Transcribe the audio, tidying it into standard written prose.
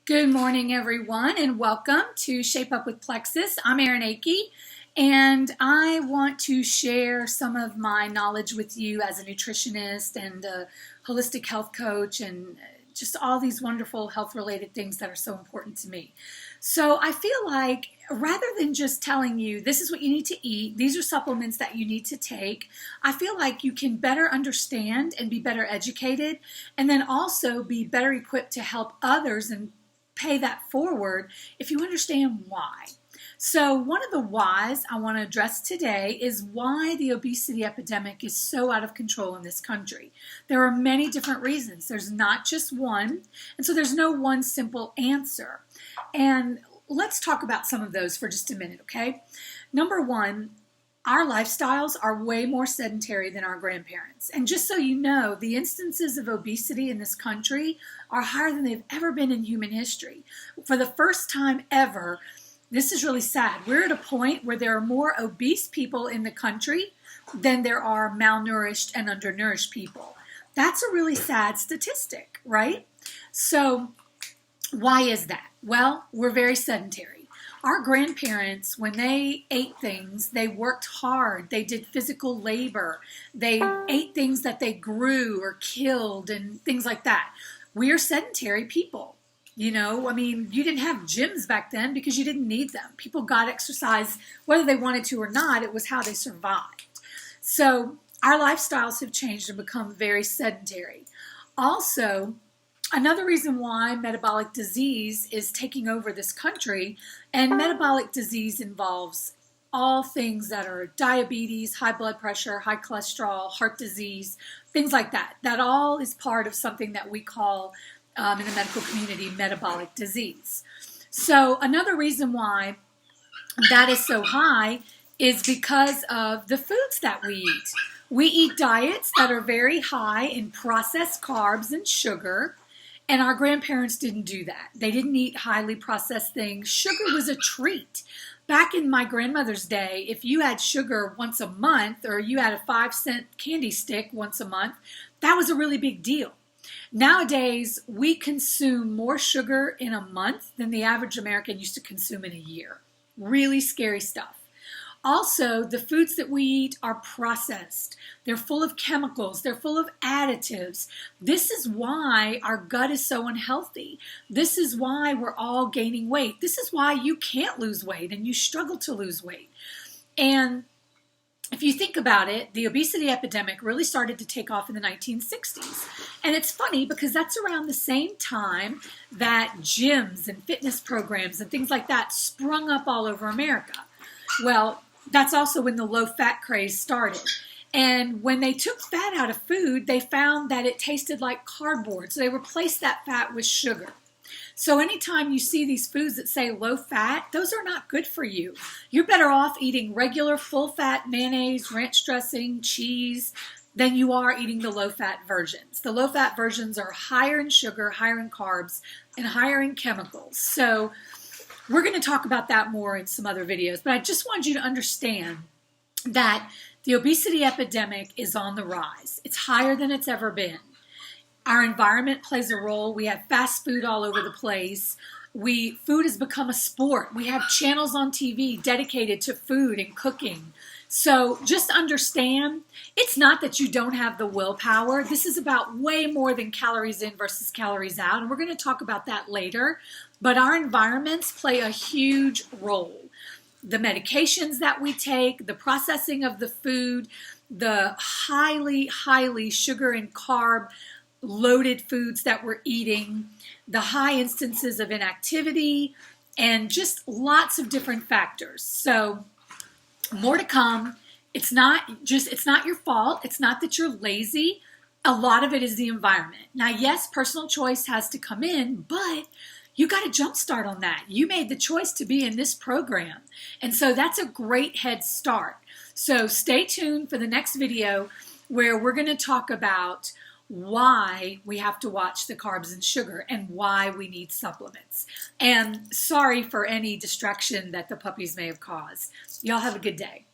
Good morning, everyone, and welcome to Shape Up with Plexus. I'm Erin Akey, and I want to share some of my knowledge with you as a nutritionist and a holistic health coach and just all these wonderful health-related things that are so important to me. So I feel like rather than just telling you this is what you need to eat, these are supplements that you need to take, I feel like you can better understand and be better educated and then also be better equipped to help others and pay that forward if you understand why. So one of the whys I want to address today is why the obesity epidemic is so out of control in this country. There are many different reasons. There's not just one, and so there's no one simple answer. And let's talk about some of those for just a minute, okay? Number one, our lifestyles are way more sedentary than our grandparents. And just so you know, the instances of obesity in this country are higher than they've ever been in human history. For the first time ever, this is really sad. We're at a point where there are more obese people in the country than there are malnourished and undernourished people. That's a really sad statistic, right? So why is that? Well, we're very sedentary. Our grandparents, when they ate things, they worked hard. They did physical labor. They ate things that they grew or killed and things like that. We are sedentary people. You know, I mean, you didn't have gyms back then because you didn't need them. People got exercise whether they wanted to or not. It was how they survived. So our lifestyles have changed and become very sedentary. Also, another reason why metabolic disease is taking over this country, and metabolic disease involves all things that are diabetes, high blood pressure, high cholesterol, heart disease, things like that. That all is part of something that we call in the medical community metabolic disease. So another reason why that is so high is because of the foods that we eat. We eat diets that are very high in processed carbs and sugar. And our grandparents didn't do that. They didn't eat highly processed things. Sugar was a treat. Back in my grandmother's day, if you had sugar once a month or you had a 5-cent candy stick once a month, that was a really big deal. Nowadays, we consume more sugar in a month than the average American used to consume in a year. Really scary stuff. Also, the foods that we eat are processed. They're full of chemicals. They're full of additives. This is why our gut is so unhealthy. This is why we're all gaining weight. This is why you can't lose weight and you struggle to lose weight. And if you think about it, the obesity epidemic really started to take off in the 1960s. And it's funny because that's around the same time that gyms and fitness programs and things like that sprung up all over America. Well, that's also when the low-fat craze started. And when they took fat out of food, they found that it tasted like cardboard. So they replaced that fat with sugar. So anytime you see these foods that say low-fat, those are not good for you. You're better off eating regular full-fat mayonnaise, ranch dressing, cheese, than you are eating the low-fat versions. The low-fat versions are higher in sugar, higher in carbs, and higher in chemicals. So we're going to talk about that more in some other videos, but I just want you to understand that the obesity epidemic is on the rise. It's higher than it's ever been. Our environment plays a role. We have fast food all over the place. Food has become a sport. We have channels on TV dedicated to food and cooking. So just understand, it's not that you don't have the willpower. This is about way more than calories in versus calories out, and we're going to talk about that later. But our environments play a huge role. The medications that we take, the processing of the food, the highly sugar and carb loaded foods that we're eating, the high instances of inactivity, and just lots of different factors. So more to come. It's not your fault. It's not that you're lazy. A lot of it is the environment. Now, yes, personal choice has to come in, but you got a jump start on that. You made the choice to be in this program. And so that's a great head start. So stay tuned for the next video where we're going to talk about why we have to watch the carbs and sugar and why we need supplements. And sorry for any distraction that the puppies may have caused. Y'all have a good day.